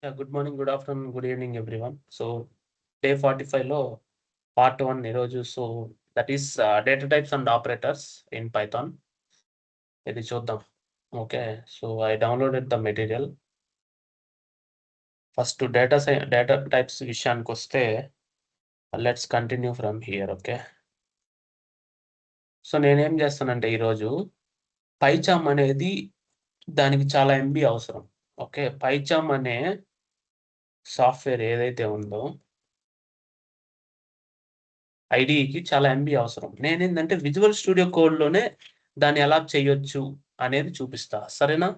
Good morning, good afternoon, good evening, everyone. So, day 45 లో part 1 ఈరోజు. So that is data types and operators in Python. ఇది చూద్దాం. Okay, so I downloaded the material. First data types విషయానికి వస్తే let's continue from here. Okay, so నేనేం చేస్తానంటే ఈరోజు పైచామ్ అనేది దానికి చాలా ఎంబీ అవసరం. ఓకే, పైచామ్ అనే సాఫ్ట్వేర్ ఏదైతే ఉందో ఐడికి చాలా ఎంబీ అవసరం. నేనేందంటే విజువల్ స్టూడియో కోడ్‌లోనే దాన్ని ఎలా చేయొచ్చు అనేది చూపిస్తా. సరేనా?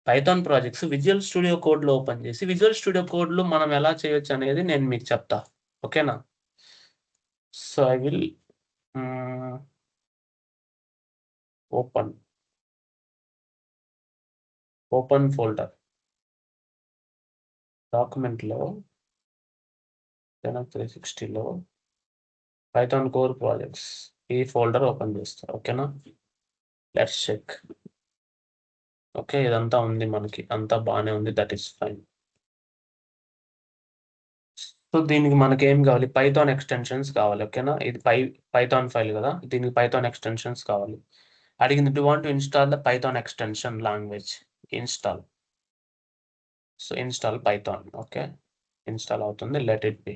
పైథాన్ ప్రాజెక్ట్స్ విజువల్ స్టూడియో కోడ్‌లో ఓపెన్ చేసి, విజువల్ స్టూడియో కోడ్‌లో మనం ఎలా చేయొచ్చు అనేది నేను మీకు చెప్తా. ఓకేనా? So, I will open folder. డాక్యుమెంట్‌లో 360లో పైథాన్ కోర్ ప్రాజెక్ట్స్ ఈ ఫోల్డర్ ఓపెన్ చేస్తా. ఓకేనా? Let's check. ఓకే, ఇదంతా ఉంది మనకి. అంతా బానే ఉంది. That is fine. సో, దీనికి మనకేం కావాలి? పైథాన్ ఎక్స్‌టెన్షన్స్ కావాలి. ఓకేనా? ఇది పైథాన్ ఫైల్ కదా! దీనికి పైథాన్ ఎక్స్‌టెన్షన్స్ కావాలి. అడిగింది, do you want to install the Python extension language. Install. So, install Python. Okay, install అవుతుంది. Let it be.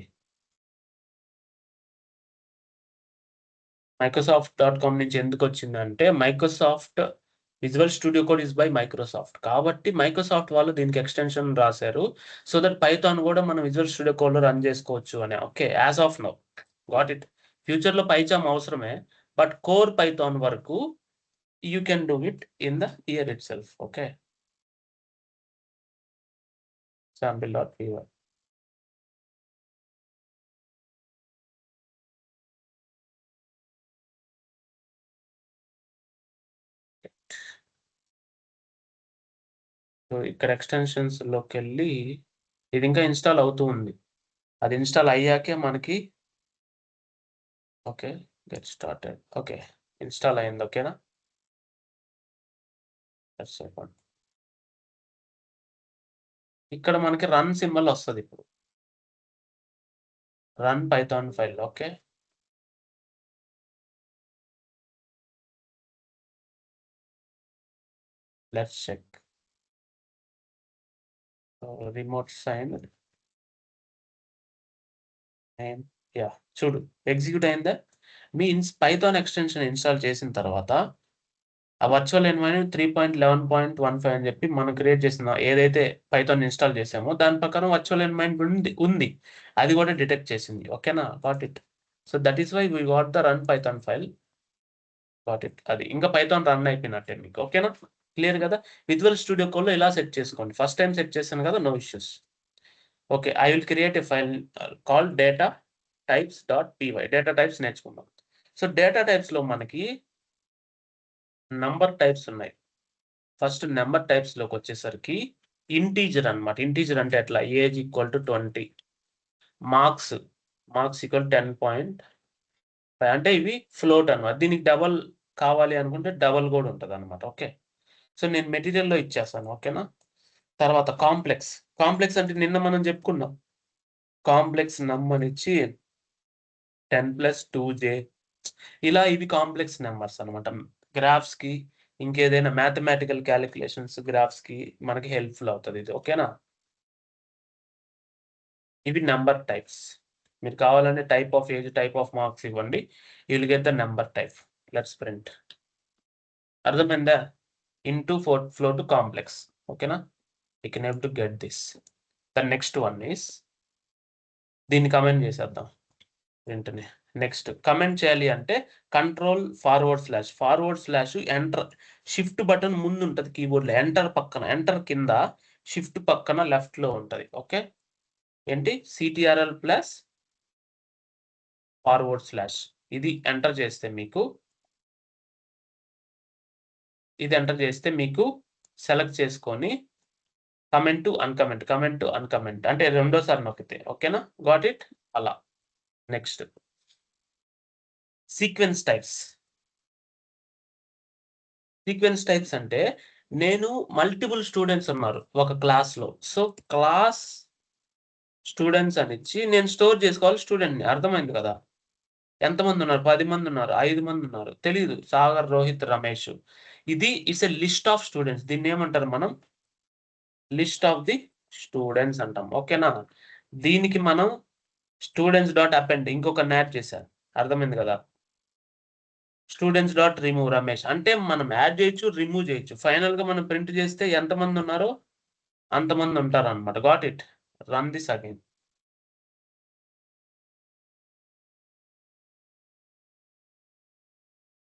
మైక్రోసాఫ్ట్.కామ్ నుంచి ఎందుకొచ్చిందంటే, Microsoft Visual Studio Code is by Microsoft. కాబట్టి మైక్రోసాఫ్ట్ వాళ్ళు దీనికి ఎక్స్‌టెన్షన్ రాశారు. సో దట్ పైథాన్ కూడా మనం visual Studio కోడ్‌లో రన్ చేసుకోవచ్చు అని. Okay, as of now got it. ఫ్యూచర్‌లో పైచామ్ అవసరమే. బట్ కోర్ పైథాన్ వరకు you can do it in the year itself. Okay, sample.py. So ఇక్కడ ఎక్స్‌టెన్షన్స్‌లోకెళ్ళి ఇది ఇంకా ఇన్‌స్టాల్ అవుతూ ఉంది. అది ఇన్‌స్టాల్ అయ్యాకే మనకి okay, get started. Okay, install అయింది. ఓకేనా? Just second. ఇక్కడ మనకి రన్ సింబల్ వస్తది ఇప్పుడు. Run Python file. Okay, let's check. Remote sign name. Yeah! చూడు ఎగ్జిక్యూట్ అయిందా? మీన్స్ పైథాన్ ఎక్స్‌టెన్షన్ ఇన్‌స్టాల్ చేసిన తర్వాత ఆ వర్చువల్ ఎన్వైరన్మెంట్ 3.11.15 అని చెప్పి మనం క్రియేట్ చేసిన ఏదైతే పైథాన్ ఇన్‌స్టాల్ చేసామో దాని ప్రకారం వర్చువల్ ఎన్వైరన్మెంట్ ఉంది. అది కూడా డిటెక్ట్ చేసింది. ఓకేనా? Got it. So that is why we got the run Python file. Got it. అది ఇంకా పైథాన్ రన్ అయిపోయినట్టే మీకు. ఓకేనా? క్లియర్ కదా? విజువల్ స్టూడియో కోడ్‌లో ఇలా సెట్ చేసుకోండి. ఫస్ట్ టైమ్ సెట్ చేశాను కదా! No issues. Okay, I will create a file called data types dot py. Data types నేర్చుకుందాం. సో డేటా టైప్స్‌లో మనకి నంబర్ టైప్స్ ఉన్నాయి. ఫస్ట్ నంబర్ టైప్స్‌లోకొచ్చేసరికి ఇంటీజర్ అన్నమాట. ఇంటీజర్ అంటే ఎట్లా? Age equal to 20. Marks, marks equal 10.5 అంటే ఇవి ఫ్లోట్ అన్నమాట. దీనికి డబల్ కావాలి అనుకుంటే డబల్ గూడా ఉంటదన్నమాట. ఓకే, సో నేను మెటీరియల్‌లో ఇచ్చేస్తాను. ఓకేనా? తర్వాత కాంప్లెక్స్. కాంప్లెక్స్ అంటే నిన్న మనం చెప్పుకున్నాం. కాంప్లెక్స్ నమ్ అనిచ్చి 10+2j ఇలా ఇవి కాంప్లెక్స్ నంబర్స్ అన్నమాట. గ్రాఫ్స్‌కి ఇంకేదైనా మ్యాథమెటికల్ కాలిక్యులేషన్స్ గ్రాఫ్స్‌కి మనకి హెల్ప్‌ఫుల్ అవుతది ఇది. ఓకేనా? ఇవి నంబర్ టైప్స్. మీరు కావాలంటే type of age, type of marks ఇవ్వండి. You will get the number type. Let's print. అర్థమైందా? Int to float to complex. ఓకేనా? You can able to get this. The next one is దీన్ని కమెంట్ చేసేద్దాం వెంటనే. Next comment చేయాలి అంటే control forward slash enter shift button ముందు ఉంటది కీబోర్డ్‌లో. ఎంటర్ పక్కన, ఎంటర్ కింద షిఫ్ట్ పక్కన లెఫ్ట్‌లో ఉంటది. ఓకే, ఏంటి CTRL ప్లస్ ఫార్వర్డ్ స్లాష్ ఇది ఎంటర్ చేస్తే మీకు సెలెక్ట్ చేసుకొని కమెంట్ టు అన్‌కమెంట్ అంటే రెండోసారి నొక్కితే. ఓకేనా? Got it? అలా. Next sequence types. Sequence types అంటే నేను మల్టిపుల్ స్టూడెంట్స్ ఉన్నారు ఒక క్లాస్‌లో. సో, క్లాస్ స్టూడెంట్స్ అనిచ్చి నేను స్టోర్ చేసుకోవాలి స్టూడెంట్‌ని. అర్థమైంది కదా! ఎంతమందున్నారు? 10 మందున్నారు, 5 మందున్నారు. తెలీదు. సాగర్, రోహిత్, రమేష్. ఇది it's a list of students. దీన్నేమంటారు మనం? లిస్ట్ ఆఫ్ ది స్టూడెంట్స్ అంటాం. ఓకేనా? దీనికి మనం స్టూడెంట్స్ డాట్ అపెండ్ ఇంకొకరిని యాడ్ చేశా. అర్థమైంది కదా! Students dot remove Ramesh. అంటే మనం యాడ్ చేయొచ్చు, రిమూవ్ చేయొచ్చు. ఫైనల్‌గా మనం ప్రింట్ చేస్తే ఎంతమందున్నారో అంతమందుంటారనమాట. Got it? Run this again.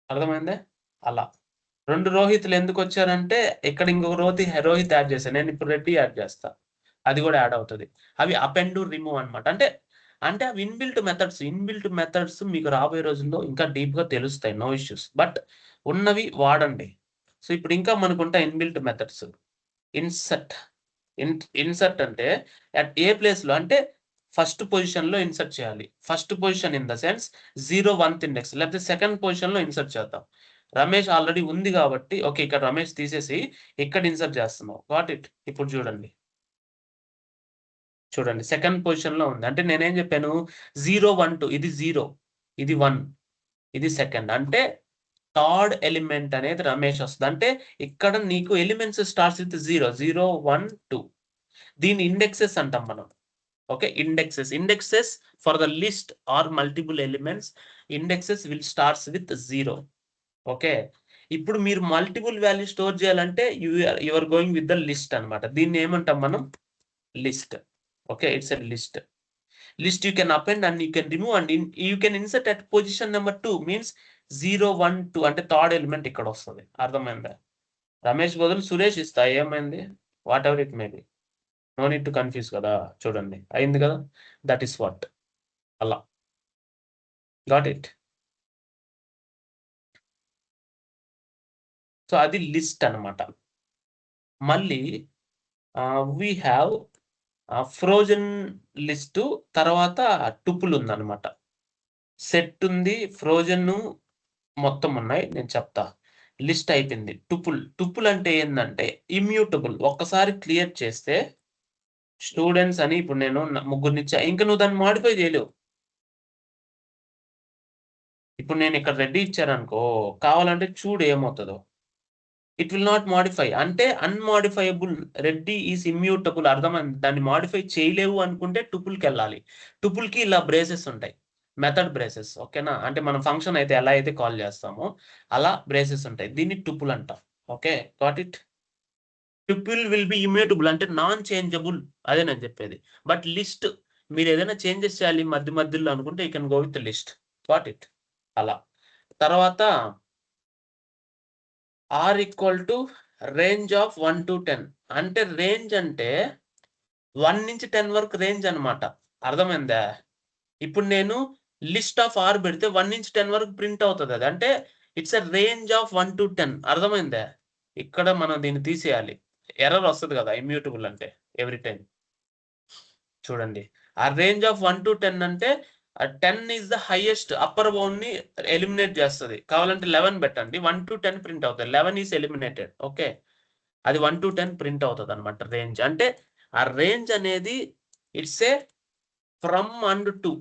అర్థమైందా? అలా. 2 రోహిత్‌లు ఎందుకొచ్చారంటే, ఇక్కడ ఇంకొక రోహిత్ యాడ్ చేశా. నేనిప్పుడు రెడ్డి యాడ్ చేస్తా. అది గూడా యాడ్ అవుతది. అవి అపెండ్, రిమూవ్ అన్నమాట. అంటే అవి ఇన్‌బిల్ట్ మెథడ్స్ మీకు రాబోయే రోజుల్లో ఇంకా డీప్‌గా తెలుస్తాయి. No issues. బట్ ఉన్నవి వాడండి. సో, ఇప్పుడు ఇంకా మనకుంటాయి ఇన్‌బిల్ట్ మెథడ్స్. ఇన్సర్ట్. ఇన్సర్ట్ అంటే అట్ ఏ ప్లేస్‌లో అంటే ఫస్ట్ పొజిషన్‌లో ఇన్సర్ట్ చేయాలి. First position in the sense 0, 1th index లేకపోతే సెకండ్ పొజిషన్‌లో ఇన్సర్ట్ చేద్దాం. రమేష్ ఆల్రెడీ ఉంది గాబట్టి ఓకే. ఇక్కడ రమేష్ తీసేసి ఇక్కడ ఇన్సర్ట్ చేస్తున్నాం. Got it. ఇప్పుడు చూడండి. చూడండి. సెకండ్ పొజిషన్‌లో ఉంది. అంటే నేనేం చెప్పాను 0, 1, 2 ఇది 0, ఇది 1, ఇది సెకండ్. అంటే థర్డ్ ఎలిమెంట్ అనేది రమేష్ వస్తది. అంటే ఇక్కడ నీకు ఎలిమెంట్స్ స్టార్ట్స్ విత్ 0, 0, 1, 2 దీన్ని ఇండెక్సెస్ అంటాం మనం. ఓకే. Indexes for the list are multiple elements indexes will starts with 0. Okay. ఇప్పుడు మీరు మల్టిపుల్ వాల్యూ స్టోర్ చేయాలంటే you are going with the list అన్నమాట. దీన్ని ఏమంటాం మనం? List. Okay. It's a list. List you can append and you can remove and you can insert at position number 2 means 0, 1, 2 అంటే third element ఇక్కడొస్తది. అర్థమైందా? రమేష్ బదులు సురేష్ ఇస్తా ఏమైంది? Whatever it may be. No need to confuse కదా! చూడండి. అయింది కదా! That is what. అలా. Got it. సో, అది లిస్ట్ అన్నమాట. మళ్ళీ వి హావ్ ఫ్రోజన్ లిస్టు తర్వాత టుపుల్ ఉందన్నమాట. సెట్ ఉంది, ఫ్రోజన్ మొత్తం ఉన్నాయి. నేను చెప్తా. లిస్ట్ అయిపోయింది. టుపుల్ అంటే ఏందంటే ఇమ్యూటబుల్. ఒక్కసారి క్లియర్ చేస్తే స్టూడెంట్స్ అని ఇప్పుడు నేను ముగ్గురినిచ్చా. ఇంక నువ్వు దాన్ని మోడిఫై చేయలేవు. ఇప్పుడు నేను ఇక్కడ రెడ్డి ఇచ్చాననుకో, కావాలంటే చూడు ఏమవుతదో. It will not modify. అంటే అన్‌మోడిఫైయబుల్ రెడ్డి ఈస్ ఇమ్యూటబుల్ అర్థమైంది. దాన్ని మోడిఫై చేయలేవు అనుకుంటే టుపుల్‌కెళ్ళాలి. టుపుల్‌కి ఇలా బ్రేసెస్ ఉంటాయి. మెథడ్ బ్రేసెస్ ఓకేనా? అంటే మనం ఫంక్షన్ అయితే ఎలా అయితే కాల్ చేస్తామో అలా బ్రేసెస్ ఉంటాయి. దీన్ని టుపుల్ అంటాం. Okay. Got it? Tuple will be immutable అంటే నాన్ చేంజబుల్ అదే నేను చెప్పేది. బట్ లిస్ట్ మీరేదైనా చేంజెస్ చేయాలి మధ్యలో అనుకుంటే you can go with list. Got it? అలా. తర్వాత R equal to range of 1-10 అంటే రేంజ్ అంటే 1-10 వరకు రేంజ్ అన్నమాట. అర్థమైందా? ఇప్పుడు నేను లిస్ట్ ఆఫ్ ఆర్ పెడితే 1-10 వరకు ప్రింట్ అవుతదది. అంటే ఇట్స్ ఎ రేంజ్ ఆఫ్ 1-10 అర్థమైందా? ఇక్కడ మనం దీన్ని తీసేయాలి. ఎర్రర్ వస్తది కదా! ఇమ్యూటబుల్ అంటే ఎవ్రీ టైమ్. చూడండి. ఆ రేంజ్ ఆఫ్ 1-10 అంటే 10 ఈస్ ద హైయెస్ట్ అప్పర్ బౌండ్‌ని ఎలిమినేట్ చేస్తది. కావాలంటే 11 పెట్టండి. 1-10 ప్రింట్ అవుతాయి. 11 ఈస్ ఎలిమినేటెడ్. ఓకే. అది 1-10 ప్రింట్ అవుతదన్నమాట రేంజ్. అంటే ఆ రేంజ్ అనేది it's a from and to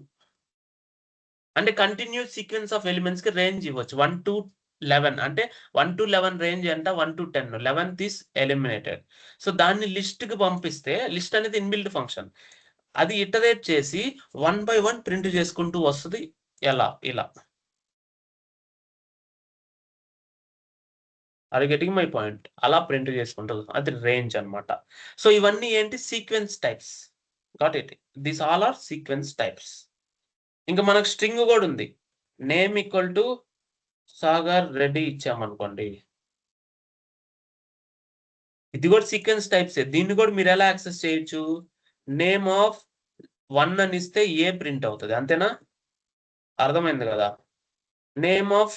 అంటే కంటిన్యూయస్ సీక్వెన్స్ ఆఫ్ ఎలిమెంట్స్‌కి రేంజ్ ఇవ్వచ్చు. 1-11 అంటే 1-11 రేంజ్ ఎంత? 1-10 11థ్ ఈస్ ఎలిమినేటెడ్. సో, దాన్ని లిస్ట్‌కి పంపిస్తే లిస్ట్ అనేది ఇన్‌బిల్ట్ ఫంక్షన్. అది ఇటరేట్ చేసి 1 బై 1 ప్రింట్ చేసుకుంటూ వస్తది. ఎలా? ఇలా. Are you getting my point? అలా ప్రింట్ చేసుకుంటది. అది రేంజ్ అన్నమాట. సో, ఇవన్నీ ఏంటి? Sequence types. Got it? These all are sequence types. ఇంక మనకు స్ట్రింగ్ గూడా ఉంది. Name equal to Sagar Reddy ఇచ్చామనుకోండి. ఇది గూడా సీక్వెన్స్ టైప్సే. దీన్ని గూడా మీరెలా యాక్సెస్ చేయొచ్చు? నేమ్ ఆఫ్ 1 అని ఇస్తే ఏ ప్రింట్ అవుతది. అంతేనా? అర్థమైంది గదా! నేమ్ ఆఫ్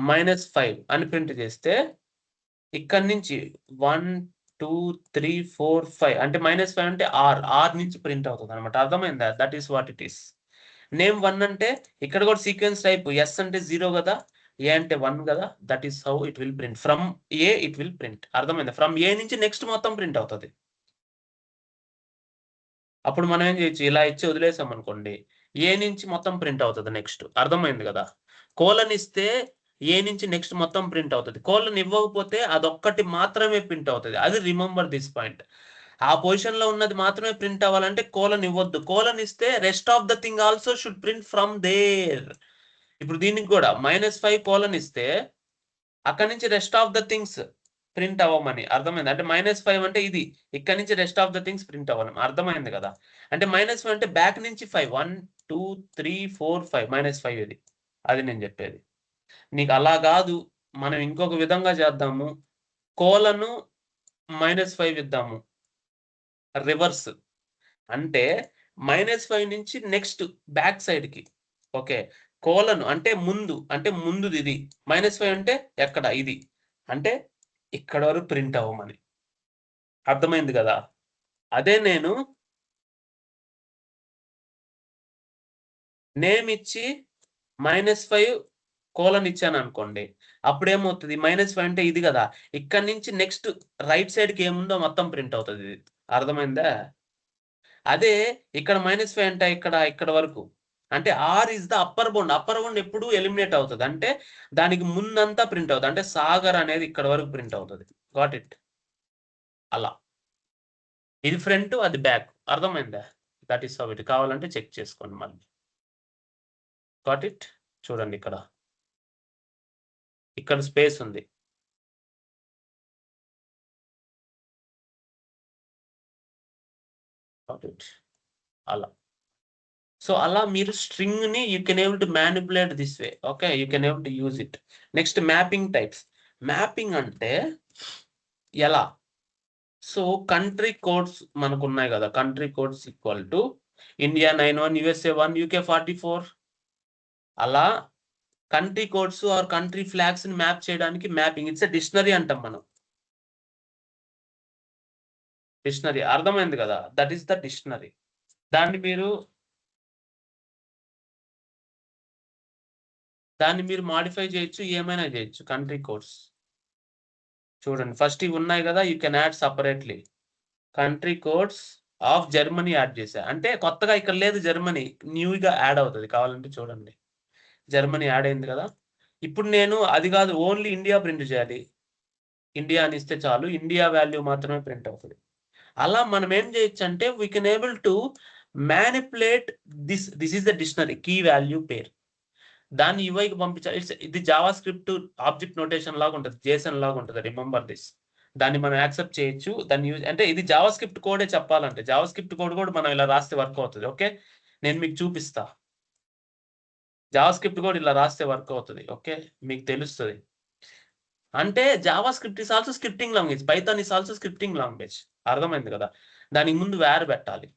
-5 అని ప్రింట్ చేస్తే ఇక్కడి నుంచి 1, 2, 3, 4, 5 అంటే -5 అంటే ఆర్ నుంచి ప్రింట్ అవుతదనమాట. అర్థమైందా? That is what it is. Name 1 అంటే ఇక్కడ కూడా సీక్వెన్స్ టైప్ యెస్ అంటే 0 గదా! ఏ అంటే 1 కదా, that is how it will print. From A it will print. అర్థమైందా? ఫ్రమ్ ఏ నుంచి నెక్స్ట్ మొత్తం ప్రింట్ అవుతుంది. అప్పుడు మనం ఏం చేయొచ్చు, ఇలా ఇచ్చి వదిలేసాం అనుకోండి, ఏ నుంచి మొత్తం ప్రింట్ అవుతుంది నెక్స్ట్. అర్థమైంది కదా? కోలన్ ఇస్తే ఏ నుంచి నెక్స్ట్ మొత్తం ప్రింట్ అవుతుంది. కోలన్ ఇవ్వకపోతే అదొక్కటి మాత్రమే ప్రింట్ అవుతుంది. అది రిమెంబర్ దిస్ పాయింట్. ఆ పొజిషన్ లో ఉన్నది మాత్రమే ప్రింట్ అవ్వాలంటే కోలన్ ఇవ్వద్దు. కోలన్ ఇస్తే rest of the thing also should print from there. ఇప్పుడు దీనికి కూడా -5 కోలన్ ఇస్తే అక్కడి నుంచి rest of the things print అవ్వమని. అర్థమైంది? అంటే -5 అంటే ఇది, ఇక్కడ నుంచి rest of the things print అవ్వాలి. అర్థమైంది కదా? అంటే -5 అంటే బ్యాక్ నుంచి 5, 1 2 3 4 5 -5 ఇది. అది నేను చెప్పేది. నీకు అలా కాదు, మనం ఇంకొక విధంగా చేద్దాము. కోలను -5 ఇద్దాము, రివర్స్. అంటే -5 నుంచి నెక్స్ట్ బ్యాక్ సైడ్ కి. ఓకే, కోలను అంటే ముందు, అంటే ముందుది ఇది. -5 అంటే ఎక్కడ, ఇది అంటే ఇక్కడ వరకు ప్రింట్ అవ్వమని. అర్థమైంది కదా? అదే నేను నేమ్ ఇచ్చి -5 కోలన్ ఇచ్చాను అనుకోండి, అప్పుడేమవుతుంది, -5 అంటే ఇది కదా, ఇక్కడ నుంచి నెక్స్ట్ రైట్ సైడ్ కి ఏముందో మొత్తం ప్రింట్ అవుతుంది ఇది. అర్థమైందా? అదే ఇక్కడ -5 అంటే ఇక్కడ వరకు, అంటే R is the upper bound. Upper bound ఎప్పుడు ఎలిమినేట్ అవుతుంది, అంటే దానికి ముందంతా ప్రింట్ అవుతుంది. అంటే సాగర్ అనేది ఇక్కడ వరకు ప్రింట్ అవుతుంది. Got it? అలా ఇది ఫ్రంట్, అది బ్యాక్. అర్థమైందా? That is how it. కావాలంటే చెక్ చేసుకోండి మళ్ళీ. Got it? చూడండి, ఇక్కడ స్పేస్ ఉంది. Got it? అలా. సో అలా మీరు స్ట్రింగ్ ని you can able to manipulate this way. Okay, you can able to use it. Next mapping types. Mapping అంటే ఎలా? సో కంట్రీ కోడ్స్ మనకు ఉన్నాయి కదా, country codes equal to India 91, USA 1, UK 44. అలా country codes are country flags ని map చేయడానికి mapping, it's a dictionary అంటాం మనం. డిక్షనరీ. అర్థమైంది కదా? That is the dictionary. దాన్ని మీరు మాడిఫై చేయొచ్చు, ఏమైనా చేయొచ్చు. కంట్రీ కోడ్స్ చూడండి, ఫస్ట్ ఇవి ఉన్నాయి కదా, you can add separately. Country codes of Germany add చేశా, అంటే కొత్తగా ఇక్కడ లేదు జర్మనీ, న్యూగా యాడ్ అవుతుంది. కావాలంటే చూడండి, జర్మనీ యాడ్ అయింది కదా. ఇప్పుడు నేను అది కాదు, ఓన్లీ ఇండియా ప్రింట్ చేయాలి. ఇండియా అని ఇస్తే చాలు, ఇండియా వాల్యూ మాత్రమే ప్రింట్ అవుతుంది. అలా మనం ఏం చేయొచ్చు అంటే we can able to manipulate this is the dictionary key value pair. దాన్ని యూఐకి పంపించాలి. ఇది జావా స్క్రిప్ట్ ఆబ్జెక్ట్ నోటేషన్ లాగా ఉంటుంది, జేసన్ లాగా ఉంటుంది. Remember this. దాన్ని మనం యాక్సెప్ట్ చేయొచ్చు. దాన్ని యూజ్ అంటే ఇది జావా స్క్రిప్ట్ కోడే చెప్పాలంటే, జావా స్క్రిప్ట్ కోడ్ కూడా మనం ఇలా రాస్తే వర్క్ అవుతుంది. ఓకే, నేను మీకు చూపిస్తా. జావా స్క్రిప్ట్ కూడా ఇలా రాస్తే వర్క్ అవుతుంది. ఓకే, మీకు తెలుస్తుంది. అంటే Java script is also scripting language, Python is also scripting language. అర్థమైంది కదా? దానికి ముందు వేర్ పెట్టాలి.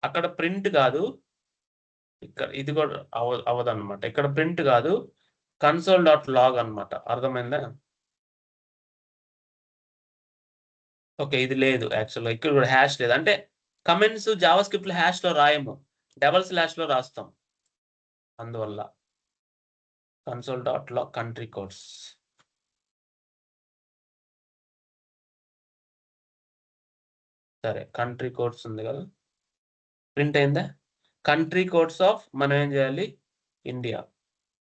అక్కడ ప్రింట్ కాదు, ఇక్కడ ఇది కూడా అవ్వదన్నమాట. ఇక్కడ ప్రింట్ కాదు, console.log అన్నమాట. అర్థమైందా? ఓకే, ఇది లేదు యాక్చువల్గా. ఇక్కడ కూడా హ్యాష్ లేదు, అంటే కమెంట్స్ జావా స్క్రిప్ట్ లో హ్యాష్ లో రాయము, డబల్ స్లాష్ లో రాస్తాం. అందువల్ల console.log కంట్రీ కోడ్స్. సరే, కంట్రీ కోడ్స్ ఉంది కదా, ప్రింట్ అయిందా? కంట్రీ కోడ్స్ ఆఫ్ మనం ఏం చేయాలి, ఇండియా.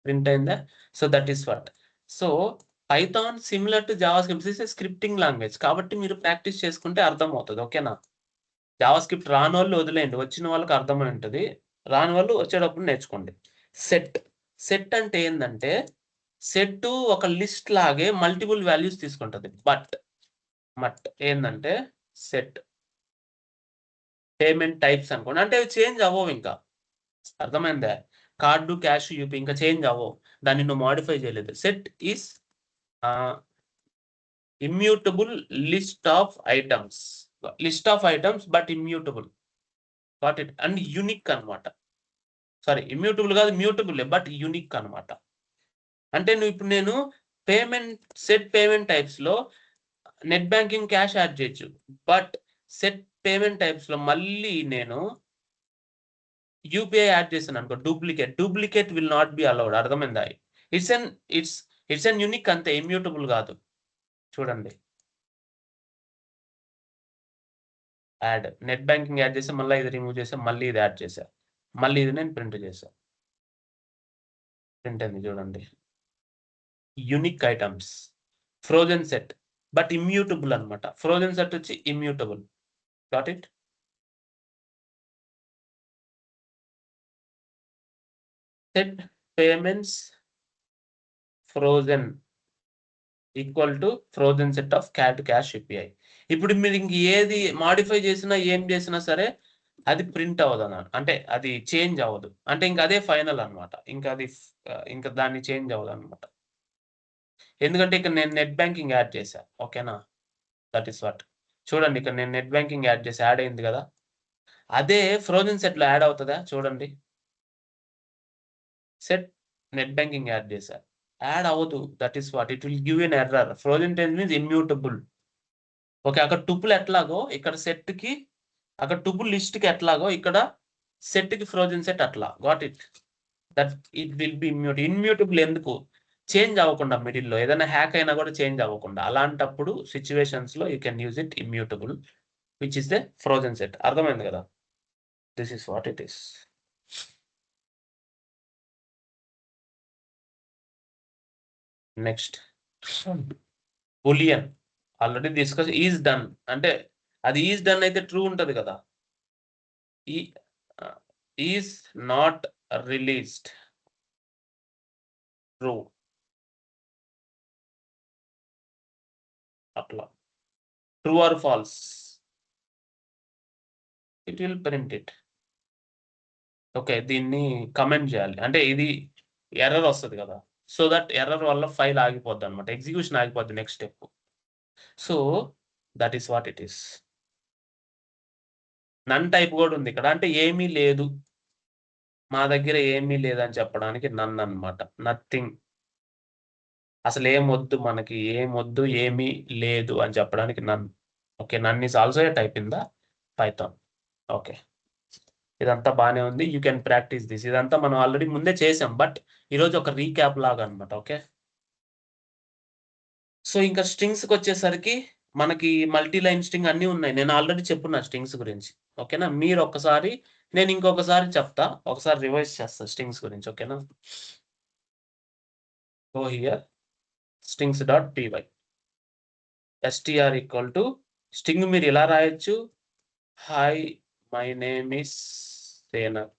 ప్రింట్ అయిందా? So that is what. So Python similar to Java script, is scripting language. కాబట్టి మీరు ప్రాక్టీస్ చేసుకుంటే అర్థం అవుతుంది. ఓకేనా? జావా స్క్రిప్ట్ రాని వాళ్ళు వదిలేయండి, వచ్చిన వాళ్ళకి అర్థమై ఉంటుంది. రాని వాళ్ళు వచ్చేటప్పుడు నేర్చుకోండి. సెట్. సెట్ అంటే ఏంటంటే, సెట్ ఒక లిస్ట్ లాగే మల్టిపుల్ వాల్యూస్ తీసుకుంటుంది. బట్ ఏంటంటే సెట్ పేమెంట్ టైప్స్ అనుకోండి, అంటే అవి చేంజ్ అవ్వవు ఇంకా. అర్థమైందా? కార్డు, క్యాష్, యూపీ ఇంకా చేంజ్ అవ్వవు. దాన్ని నువ్వు మాడిఫై చేయలేదు. Set is immutable list of items. List of items but immutable. Got it? And unique అన్నమాట. సారీ, ఇమ్యూటబుల్ కాదు, మ్యూటబుల్ బట్ యూనిక్ అన్నమాట. అంటే ఇప్పుడు నేను సెట్ పేమెంట్ టైప్స్ లో నెట్ బ్యాంకింగ్, క్యాష్ యాడ్ చేయొచ్చు. బట్ సెట్ పేమెంట్ టైప్స్ లో మళ్ళీ నేను యూపీఐ యాడ్ చేశాను అనుకో, duplicate will not be allowed. అర్థమైందా? It's an it's an unique, అంతే, ఇమ్యూటబుల్ కాదు. చూడండి, యాడ్ నెట్ బ్యాంకింగ్ యాడ్ చేసి మళ్ళీ ఇది రిమూవ్ చేసి మళ్ళీ ఇది యాడ్ చేశా, మళ్ళీ ఇది నేను ప్రింట్ చేశా. ప్రింట్ అయింది చూడండి. Unique items, frozen set, but immutable అనమాట. ఫ్రోజన్ సెట్ వచ్చి immutable. Got it? Set payments frozen equal to frozen set of cash UPI. ఇప్పుడు మీరు ఇంక ఏది మాడిఫై చేసినా ఏం చేసినా సరే అది ప్రింట్ అవ్వదు అన్నమాట. అంటే అది చేంజ్ అవ్వదు, అంటే ఇంకా అదే ఫైనల్ అనమాట. ఇంకా అది ఇంకా దాన్ని చేంజ్ అవ్వదు అనమాట. ఎందుకంటే ఇక్కడ నేను నెట్ బ్యాంకింగ్ యాడ్ చేశా. ఓకేనా? That is what. చూడండి, ఇక్కడ నేను నెట్ బ్యాంకింగ్ యాడ్ చేసి యాడ్ అయింది కదా, అదే ఫ్రోజన్ సెట్లో యాడ్ అవుతుందా? చూడండి, సెట్ నెట్ బ్యాంకింగ్ యాడ్ చేశా, యాడ్ అవ్వదు. That is what, it will give an error. Frozen tense means immutable. Okay, అక్కడ టుపుల్ ఎట్లాగో ఇక్కడ సెట్కి, అక్కడ టుపుల్ లిస్ట్కి ఎట్లాగో ఇక్కడ సెట్కి ఫ్రోజన్ సెట్ అట్లా. Got it? That it will be immutable. ఎందుకు? చేంజ్ అవ్వకుండా, మిడిల్లో ఏదైనా హ్యాక్ అయినా కూడా చేంజ్ అవ్వకుండా. అలాంటప్పుడు సిచ్యువేషన్స్ లో you can use it immutable, which is the frozen set. అర్థమైంది కదా? This is what it is. Next, boolean already discuss. Is done అంటే అది ఈజ్ డన్ అయితే ట్రూ ఉంటది కదా. Is not released, true. అట్లా. True or false, it will print it. Okay, దీన్ని comment చేయాలి, అంటే ఇది ఎర్రర్ వస్తుంది కదా, సో దట్ ఎర్రర్ వల్ల ఫైల్ ఆగిపోద్ది అనమాట, ఎగ్జిక్యూషన్ ఆగిపోద్ది next step. So that is what it is. None type కూడా ఉంది ఇక్కడ, అంటే ఏమీ లేదు, మా దగ్గర ఏమీ లేదని చెప్పడానికి నన్ అన్నమాట. నథింగ్, అసలు ఏమొద్దు మనకి, ఏమొద్దు, ఏమీ లేదు అని చెప్పడానికి none. Okay, none is also a type in the python. Okay, ఇదంతా బాగానే ఉంది. You can practice this. ఇదంతా మనం ఆల్రెడీ ముందే చేసాం, బట్ ఈరోజు ఒక రీక్యాప్ లాగా అనమాట. ఓకే, సో ఇంకా స్ట్రింగ్స్కి వచ్చేసరికి మనకి మల్టీ లైన్ స్ట్రింగ్ అన్నీ ఉన్నాయి. నేను ఆల్రెడీ చెప్పున్నా స్ట్రింగ్స్ గురించి. ఓకేనా? మీరు ఒక్కసారి, నేను ఇంకొకసారి చెప్తా, ఒకసారి రివైజ్ చేస్తా స్ట్రింగ్స్ గురించి. ఓకేనా? Go here, strings dot py. STR equal to string మీరు ఇలా రాయొచ్చు, హాయ్ మై నేమ్ ఇస్ సేనర్.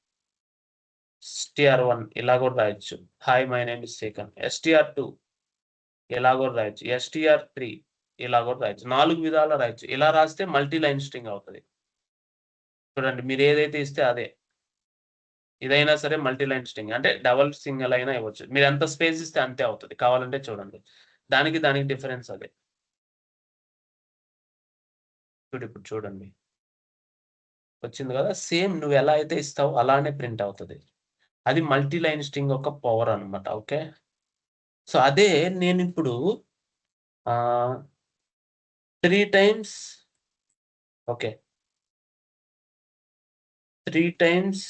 str1 ఇలా కూడా రాయొచ్చు, hi my name is Shekhar. str2 ఇలా కూడా రాయొచ్చు, str3 ఇలా కూడా రాయొచ్చు. 4 విధాలా రాయొచ్చు. ఇలా రాస్తే మల్టీ లైన్ స్ట్రింగ్ అవుతుంది. చూడండి, మీరు ఏదైతే ఇస్తే అదే. ఇదైనా సరే మల్టీ లైన్ స్ట్రింగ్, అంటే డబల్ సింగిల్ అయినా ఇవ్వచ్చు. మీరు ఎంత స్పేస్ ఇస్తే అంతే అవుతుంది. కావాలంటే చూడండి, దానికి డిఫరెన్స్ అదే. ఇప్పుడు చూడండి, వచ్చింది కదా. సేమ్ నువ్వు ఎలా అయితే ఇస్తావో అలానే ప్రింట్ అవుతుంది. అది మల్టీ లైన్ స్ట్రింగ్ యొక్క పవర్ అనమాట. ఓకే, సో అదే నేను ఇప్పుడు 3 టైమ్స్, ఓకే, 3 టైమ్స్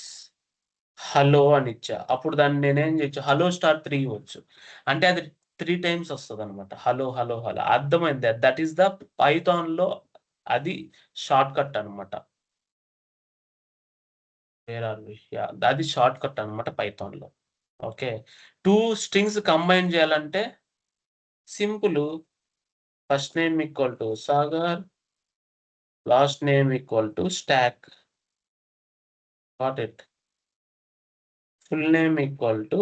హలో అని ఇచ్చా. అప్పుడు దాన్ని నేనేం చేయొచ్చు, హలో స్టార్ 3 ఇవ్వచ్చు. అంటే అది 3 టైమ్స్ వస్తుంది అనమాట. Hello hello hello. అర్థమైంది? దట్ ఈస్ ద పైథాన్ లో అది షార్ట్ కట్ అనమాట. అది షార్ట్ కట్ అనమాట పైథాన్ లో. ఓకే, 2 స్ట్రింగ్స్ కంబైన్ చేయాలంటే simple. First name equal to Sagar, last name equal to stock. Got it? Full name equal to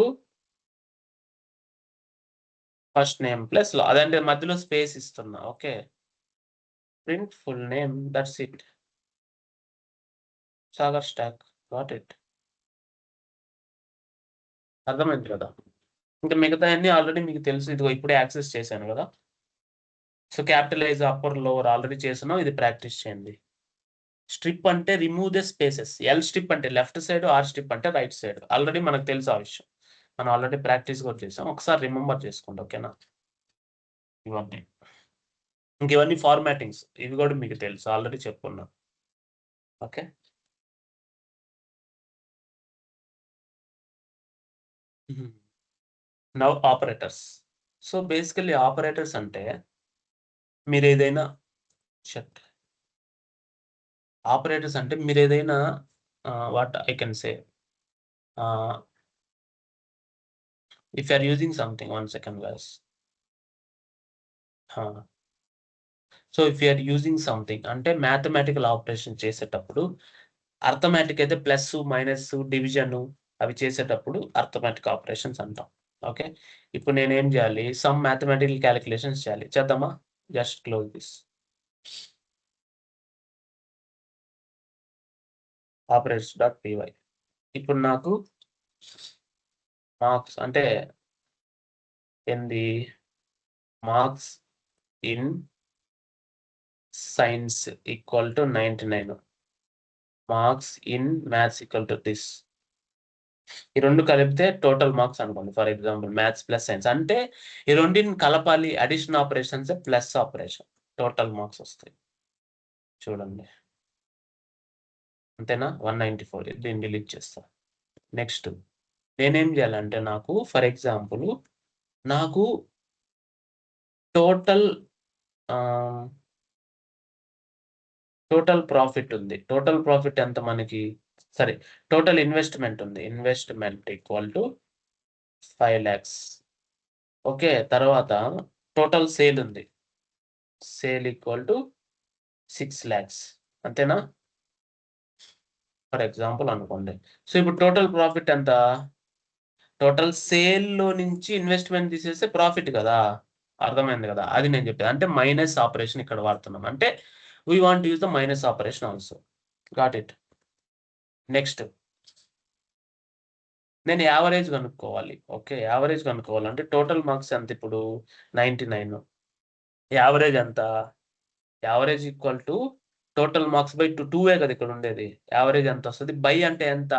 first name plus అదంటే మధ్యలో space ఇస్తున్నా. Okay, print full name, that's it. Sagar stock. Got it? అర్థమైంది కదా? ఇంకా మిగతా అన్ని already మీకు తెలుసు. ఇదిగో ఇప్పుడే యాక్సెస్ చేశాను కదా. So capitalise, upper, lower already చేసినాం. ఇది ప్రాక్టీస్ చేయండి. స్ట్రిప్ అంటే remove the spaces. L strip అంటే లెఫ్ట్ సైడ్, ఆర్ స్ట్రిప్ అంటే రైట్ సైడ్. ఆల్రెడీ మనకు తెలుసు ఆ విషయం, మనం ఆల్రెడీ ప్రాక్టీస్ కూడా చేసాం. ఒకసారి రిమెంబర్ చేసుకోండి. ఓకేనా? ఇవన్నీ ఇంక ఫార్మాటింగ్స్, ఇవి కూడా మీకు తెలుసు, ఆల్రెడీ చెప్పుకున్నాం. Okay. Now operators. So basically operators అంటే మీరేదైనా షట్ ఆపరేటర్స్ అంటే మీరేదైనా what I can say if you are using something 1 second guys. So if you are using something అంటే మ్యాథమెటికల్ ఆపరేషన్ చేసేటప్పుడు అర్థమెటిక్ అయితే ప్లస్, మైనస్, డివిజన్ అవి చేసేటప్పుడు అర్థమెటిక్ ఆపరేషన్స్ అంటాం. ఓకే. ఇప్పుడు నేనేం చేయాలి? సమ్ మ్యాథమెటికల్ క్యాలిక్యులేషన్స్ చేయాలి. చేద్దామా? Just close this. ఆపరేటర్స్.py. ఇప్పుడు నాకు మార్క్స్ అంటే ఏంది? Marks in science equal to 99. Marks in maths equal to this. ఈ 2 కలిపితే టోటల్ మార్క్స్ అనుకోండి. For example maths plus science అంటే ఈ రెండిటిని కలపాలి. Addition operations plus operation. Total marks వస్తాయి. చూడండి. అంతేనా? 194. దీన్ని డిలీట్ చేస్తా. నెక్స్ట్ నేనేం చేయాలంటే నాకు ఫర్ ఎగ్జాంపుల్ నాకు టోటల్ ప్రాఫిట్ ఉంది. టోటల్ ప్రాఫిట్ ఎంత మనకి? సరే, టోటల్ ఇన్వెస్ట్‌మెంట్ ఉంది. Investment equal to 5 lakhs. Okay. తర్వాత టోటల్ సేల్ ఉంది. Sale equal to 6 lakhs. అంతేనా? ఫర్ ఎగ్జాంపుల్ అనుకోండి. సో ఇప్పుడు టోటల్ ప్రాఫిట్ ఎంత? టోటల్ సేల్‌లో నుంచి ఇన్వెస్ట్‌మెంట్ తీసేస్తే ప్రాఫిట్ కదా! అర్థమైంది కదా! అది నేను చెప్పేది. అంటే మైనస్ ఆపరేషన్ ఇక్కడ వాడుతున్నాం. అంటే we want to use the minus operation also. Got it. Next నేను యావరేజ్ కనుక్కోవాలి. ఓకే. యావరేజ్ కనుక్కోవాలంటే టోటల్ మార్క్స్ ఎంత ఇప్పుడు? 99. యావరేజ్ ఎంత? Average equal to total marks by 2. 2 కదా ఇక్కడ ఉండేది. యావరేజ్ ఎంత వస్తది? బై అంటే ఎంత?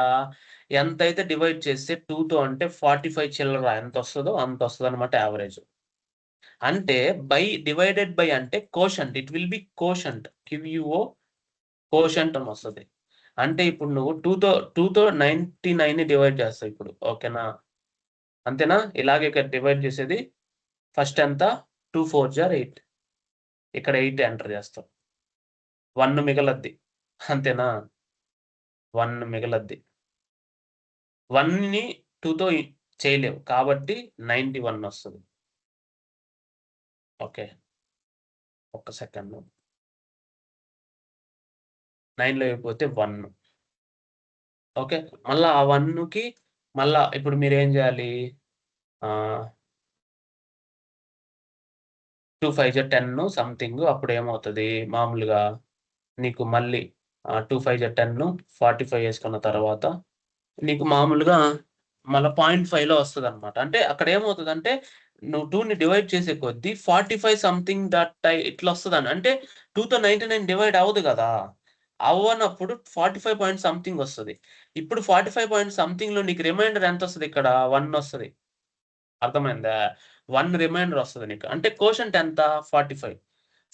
ఎంతైతే డివైడ్ చేస్తే 2తో అంటే 45 చిల్లర ఎంత వస్తదో అంత వస్తదనమాట యావరేజ్. అంటే బై డివైడెడ్ బై అంటే quotient. It will B quotient. QUO quotient అని వస్తది. అంటే ఇప్పుడు నువ్వు 2తో 99ని డివైడ్ చేస్తావు ఇప్పుడు. ఓకేనా? అంతేనా? ఇలాగే ఇక్కడ డివైడ్ చేసేది ఫస్ట్ ఎంత? 2 4 జార్ 8. ఇక్కడ 8 ఎంటర్ చేస్తాం. 1 మిగలద్ది. అంతేనా? 1 మిగలద్ది. 1ని 2తో చేయలేవు. కాబట్టి 91 వస్తది. ఓకే. ఒక్క సెకండ్. 9లో అయిపోతే 1. ఓకే. మళ్ళా ఆ 1కి మళ్ళా ఇప్పుడు మీరేం చేయాలి? 2 5 జా 10 సంథింగ్ అప్పుడు ఏమవుతది? మామూలుగా నీకు మళ్ళీ 2 5 జా 10 45 యేసుకున్న తర్వాత నీకు మామూలుగా మళ్ళా 0.5లో వస్తదనమాట. అంటే అక్కడ ఏమవుతదంటే నువ్వు 2ని డివైడ్ చేసే కొద్దీ 45 సంథింగ్ ఇట్లా వస్తదని. అంటే 2తో 99 డివైడ్ అవ్వదు గదా! అవ్వనప్పుడు 45 పాయింట్ సంథింగ్ వస్తది. ఇప్పుడు 45 పాయింట్ సంథింగ్‌లో నీకు రిమైండర్ ఎంతొస్తది ఇక్కడ? 1 వస్తది. అర్థమైందా? 1 రిమైండర్ వస్తది నీకు. అంటే కోషంట్ ఎంత? 45.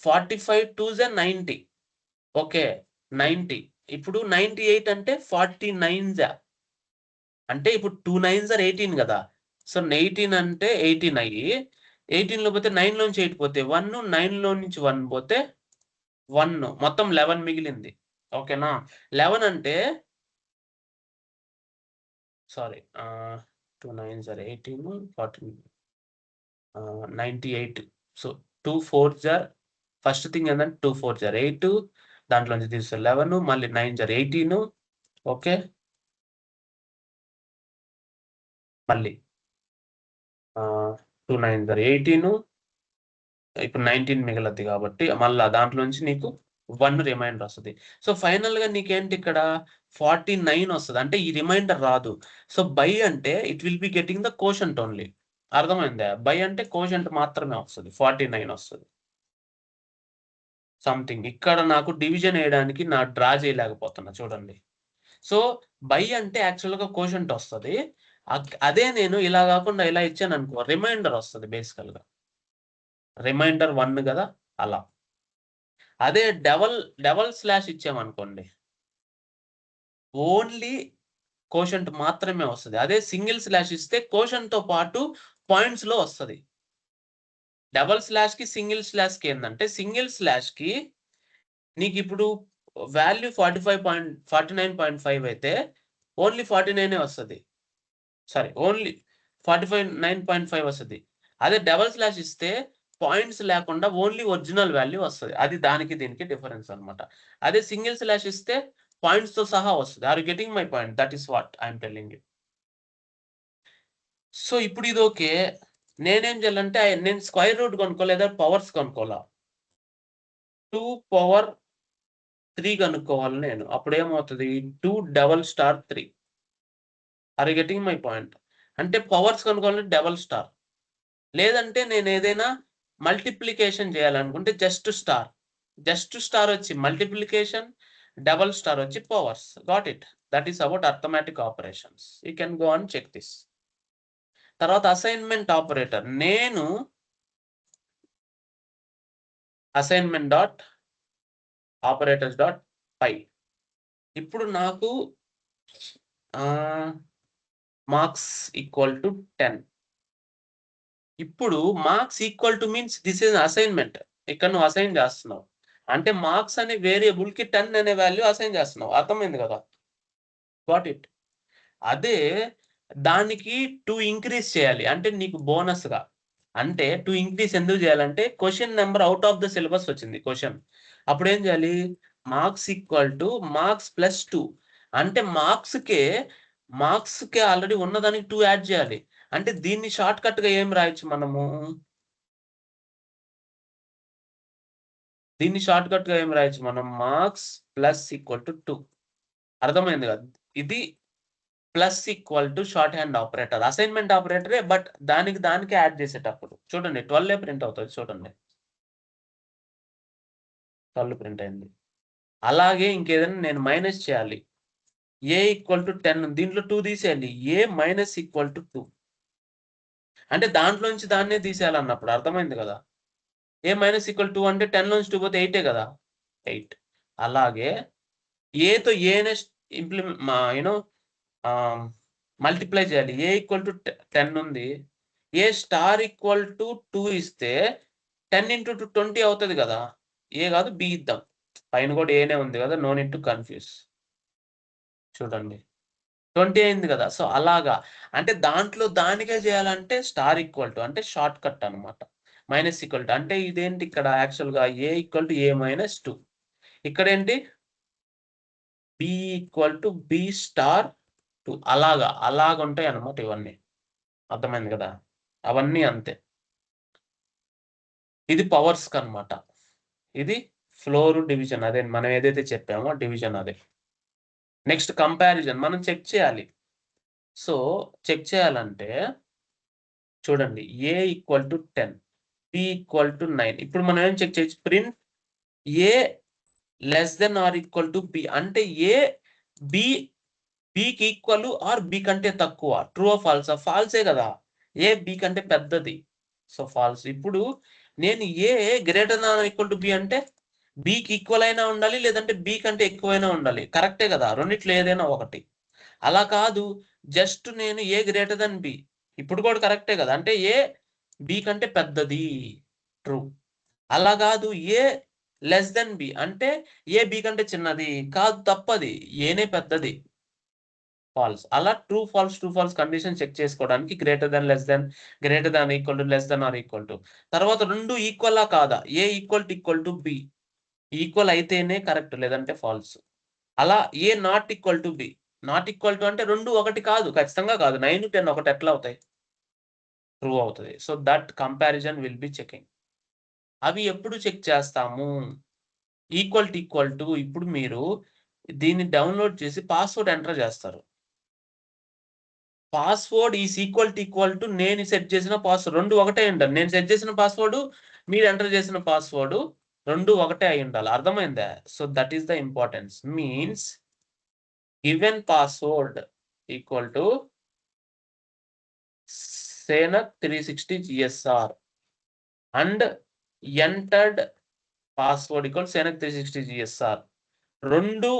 45 2 జా 90. ఓకే. 90. ఇప్పుడు 98 అంటే 49 జా. అంటే ఇప్పుడు 2 9s ఆర్ 18 గదా! సో 18 అంటే 18 అయ్యి 18లో పోతే 9 లోంచి 8 పోతే 1, 9లో నుంచి 1 పోతే 1 మొత్తం 11 మిగిలింది. ఓకేనా? 11 అంటే సారీ 2 9s ఆర్ 18 14 98. సో 2 4s ఆర్ ఫస్ట్ థింగ్ ఏందంటే 2 4s ఆర్ 8 దాంట్లో నుంచి తీస్తే 11 మళ్ళీ 9s ఆర్ 18 ఓకే. మళ్ళీ 2 9s ఆర్ 18 ఇప్పుడు 19 మిగలద్ది కాబట్టి మళ్ళా దాంట్లోంచి నీకు 1 రిమైండర్ వస్తది. సో ఫైనల్‌గా నీకేంటి ఇక్కడ 49 వస్తది. అంటే ఈ రిమైండర్ రాదు. సో బై అంటే it will be getting the quotient only. అర్థమైందా? బై అంటే కోషంట్ మాత్రమే వస్తది. 49 వస్తది. సంథింగ్. ఇక్కడ నాకు డివిజన్ ఎయడానికి డ్రా చేయలేకపోతున్నా చూడండి. సో బై అంటే యాక్చువల్‌గా కోషంట్ వస్తది. అదే నేను ఇలా గాకుండా ఇలా ఇచ్చాననుకో రిమైండర్ వస్తది బేసికల్‌గా. రిమైండర్ 1 గదా! అలా. అదే డబల్ స్లాష్ ఇచ్చామనుకోండి. ఓన్లీ కోషంట్ మాత్రమే వస్తది. అదే సింగిల్ స్లాష్ ఇస్తే కోషంట్‌తో పాటు పాయింట్స్‌లో వస్తది. డబుల్ స్లాష్‌కి, సింగిల్ స్లాష్‌కి ఏందంటే సింగిల్ స్లాష్‌కి నీకిప్పుడు వాల్యూ 49.5 అయితే ఓన్లీ 49 వస్తది. సారీ ఓన్లీ 9.5 వస్తది. అదే డబుల్ స్లాష్ ఇస్తే పాయింట్స్ లేకుండా ఓన్లీ ఒరిజినల్ వాల్యూ వస్తది. అది దానికి దీనికి డిఫరెన్స్ అన్నమాట. అదే సింగిల్ స్లాష్ ఇస్తే పాయింట్స్‌తో సహా వస్తది. Are you getting my point? That is what I am telling you. So ఇప్పుడు ఇది ఓకే. నేనేం చేయాలంటే నేను స్క్వేర్ రూట్ కనుక్కోవాలా లేదా పవర్స్ కనుక్కోవాలా? 2 పవర్ 3 కనుక్కోవాలి నేను. అప్పుడేమవుతది 2 double star 3. Are you getting my point? అంటే పవర్స్ కనుక్కోవాలంటే డబుల్ స్టార్. లేదంటే నేనేదైనా మల్టిప్లికేషన్ చేయాలనుకుంటే జస్ట్ స్టార్. జస్ట్ స్టార్ వచ్చి మల్టిప్లికేషన్, డబుల్ స్టార్ వచ్చి powers. Got it. That is about arithmetic operations. You can go and check this. తర్వాత assignment operator. నేను assignment dot operators dot py. ఇప్పుడు నాకు marks equal to 10. ఇప్పుడు marks equal to means this is assignment. ఇక్కడ నువ్వు assign చేస్తున్నావు. అంటే marks అనే వేరియబుల్‌కి 10 అనే వాల్యూ అసైన్ చేస్తున్నావు. అర్థమైంది కదా! Got it. అదే దానికి 2 ఇంక్రీజ్ చేయాలి. అంటే నీకు బోనస్‌గా. అంటే 2 ఇంక్రీజ్ ఎందుకు చేయాలంటే question number out of the syllabus వచ్చింది క్వెషన్. అప్పుడేం చేయాలి? Marks equal to marks plus 2. అంటే మార్క్స్‌కే ఆల్రెడీ ఉన్నదానికి 2 యాడ్ చేయాలి. అంటే దీన్ని షార్ట్ కట్‌గా ఏం రాయొచ్చు మనము? దీన్ని షార్ట్ కట్‌గా ఏం రాయొచ్చు మనం? Marks plus equal to 2. అర్థమైంది కదా! ఇది plus equal to shorthand operator. Assignment ఆపరేటరే బట్ దానికే యాడ్ చేసేటప్పుడు. చూడండి 12 ప్రింట్ అవుతది చూడండి. 12 ప్రింట్ అయింది. అలాగే ఇంకేదైనా నేను మైనస్ చేయాలి. ఏ ఈక్వల్ టు 10 దీంట్లో 2 తీసేయాలి. ఏ మైనస్ ఈక్వల్ టు 2. అంటే దాంట్లో నుంచి దాన్నే తీసేయాలన్నప్పుడు అర్థమైంది కదా! ఏ మైనస్ ఈక్వల్ 2 అంటే 10 నుంచి 2 పోతే 8 కదా! 8. అలాగే ఏతో ఏనే మల్టిప్లై చేయాలి. ఏ ఈక్వల్ టు 10 ఉంది. ఏ స్టార్ ఈక్వల్ టు 2 ఇస్తే 10 ఇంటూ 2 20 అవుతది కదా! ఏ కాదు బి ఇద్దాం. పైన కూడా ఏనే ఉంది కదా! No need to confuse. చూడండి. 20 అయింది కదా! సో, అలాగా. అంటే దాంట్లో దానికే చేయాలంటే స్టార్ ఈక్వల్ టు అంటే షార్ట్ కట్ అన్నమాట. మైనస్ ఈక్వల్ టు అంటే ఇదేంటి ఇక్కడ యాక్చువల్‌గా A equal to A minus 2. ఇక్కడేంటి B equal to B star 2 అలాగుంటాయన్నమాట ఇవన్నీ. అర్థమైంది కదా! అవన్నీ అంతే. ఇది పవర్స్‌కన్నమాట. ఇది ఫ్లోర్ డివిజన్ అదే మనం ఏదైతే చెప్పామో డివిజన్ అదే. నెక్స్ట్ కంపారిజన్ మనం చెక్ చేయాలి. సో, చెక్ చేయాలంటే చూడండి A equal to 10, B equal to 9. ఇప్పుడు మనం ఏం చెక్ చేయొచ్చు? Print A less than or equal to B అంటే ఏ బి బికి ఈక్వల్ ఆర్ బి కంటే తక్కువ. True or ఫాల్సా? ఫాల్సే కదా! ఏ బి కంటే పెద్దది. సో, ఫాల్స్. ఇప్పుడు నేను A greater than or equal to B అంటే బికి ఈక్వల్ అయినా ఉండాలి. లేదంటే బి కంటే ఎక్కువైనా ఉండాలి. కరెక్టే కదా! రెండిట్లో ఏదైనా ఒకటి. అలా కాదు జస్ట్ నేను ఏ గ్రేటర్ థాన్ బి. ఇప్పుడు కూడా కరెక్టే కదా! అంటే ఏ బి కంటే పెద్దది. ట్రూ. అలా కాదు ఏ లెస్ థాన్ బి అంటే ఏ బి కంటే చిన్నది. కాదు తప్పది. ఏనే పెద్దది. ఫాల్స్. అలా ట్రూ, ఫాల్స్ కండిషన్ చెక్ చేసుకోవడానికి greater than, less than, greater than, equal to, less than or equal to. తర్వాత 2 ఈక్వలా కాదా? A equal to B. Equal అయితేనే కరెక్ట్ లేదంటే ఫాల్స్. అలా A not equal to B. Not equal to అంటే 2 ఒకటి కాదు. ఖచ్చితంగా కాదు. 9, 10 ఒకటి ఎట్లా అవుతాయి? ట్రూ అవుతది. So, that comparison will be checking. అవి ఎప్పుడు చెక్ చేస్తాము? ఈక్వల్ టు ఇప్పుడు మీరు దీన్ని డౌన్‌లోడ్ చేసి పాస్వర్డ్ ఎంటర్ చేస్తారు. పాస్వర్డ్ ఈక్వల్ టు నేను సెట్ చేసిన పాస్వర్డ్ 2 ఒకటే ఉండాలి. నేను సెట్ చేసిన పాస్వర్డ్, మీరు ఎంటర్ చేసిన పాస్వర్డ్ 2 ఒకటే అయ్యుండాలి. అర్థమైందా? So, that is the importance. Means given password equal to సేనక్ 360 GSR and entered password equal సేనక్ 360 జీఎస్ఆర్. 2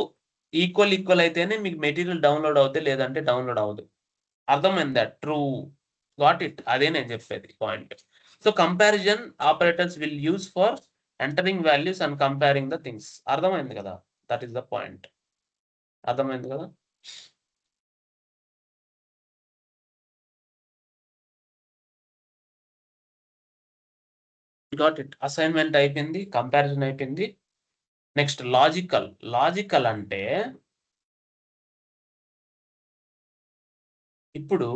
ఈక్వల్ అయితేనే మీకు మెటీరియల్ డౌన్లోడ్ అవుతుంది, లేదంటే డౌన్లోడ్ అవ్వదు. అర్థమైందా? ట్రూ. Got it. అదే నేను చెప్పేది point. So comparison operators will use for entering values and comparing the things. అర్థమైంది కదా? That is the point. అర్థమైంది కదా? Got it. అసైన్మెంట్ అయిపోయింది, కంపారిజన్ అయిపోయింది. Next logical. లాజికల్ అంటే ఇప్పుడు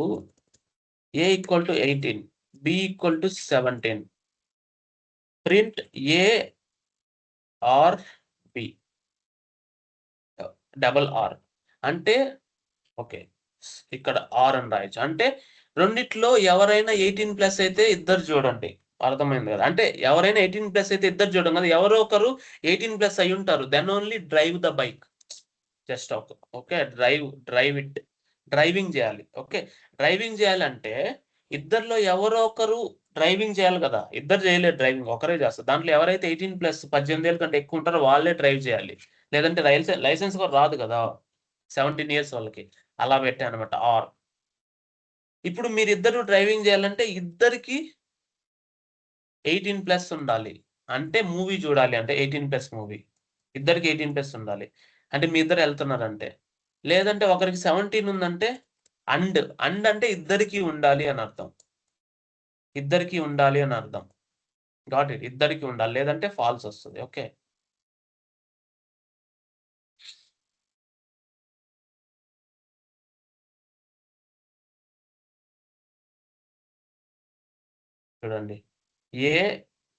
A equal to 18, B equal to 17, print A or B, double or అంటే okay, ఇక్కడ ఆర్ అని రాయొచ్చు. అంటే రెండిట్లో ఎవరైనా 18+ అయితే ఇద్దరు చూడండి. అర్థమైంది కదా? అంటే ఎవరైనా 18+ అయితే ఇద్దరు చూడండి కదా, ఎవరో ఒకరు 18+ అయి ఉంటారు. Then only drive the bike. Just okay, drive it. Driving చేయాలి. ఓకే, డ్రైవింగ్ చేయాలంటే ఇద్దరిలో ఎవరో ఒకరు డ్రైవింగ్ చేయాలి కదా. ఇద్దరు చేయలేరు డ్రైవింగ్, ఒకరే చేస్తారు. దాంట్లో ఎవరైతే 18+, 18 ఏళ్ళ కంటే ఎక్కువ ఉంటారో వాళ్ళే డ్రైవ్ చేయాలి. లేదంటే లైసెన్స్ కూడా రాదు కదా 17 ఇయర్స్ వాళ్ళకి. అలా పెట్టా అనమాట ఆర్. ఇప్పుడు మీరిద్దరు డ్రైవింగ్ చేయాలంటే ఇద్దరికి 18+ ఉండాలి. అంటే మూవీ చూడాలి అంటే 18+ మూవీ. ఇద్దరికి 18+ ఉండాలి. అంటే మీ ఇద్దరు వెళ్తున్నారంటే. లేదంటే ఒకరికి 17 ఉందంటే అండ్ అంటే ఇద్దరికి ఉండాలి అని అర్థం. ఇద్దరికి ఉండాలి అని అర్థం. Got it. ఇద్దరికి ఉండాలి, లేదంటే ఫాల్స్ వస్తుంది. ఓకే, చూడండి. A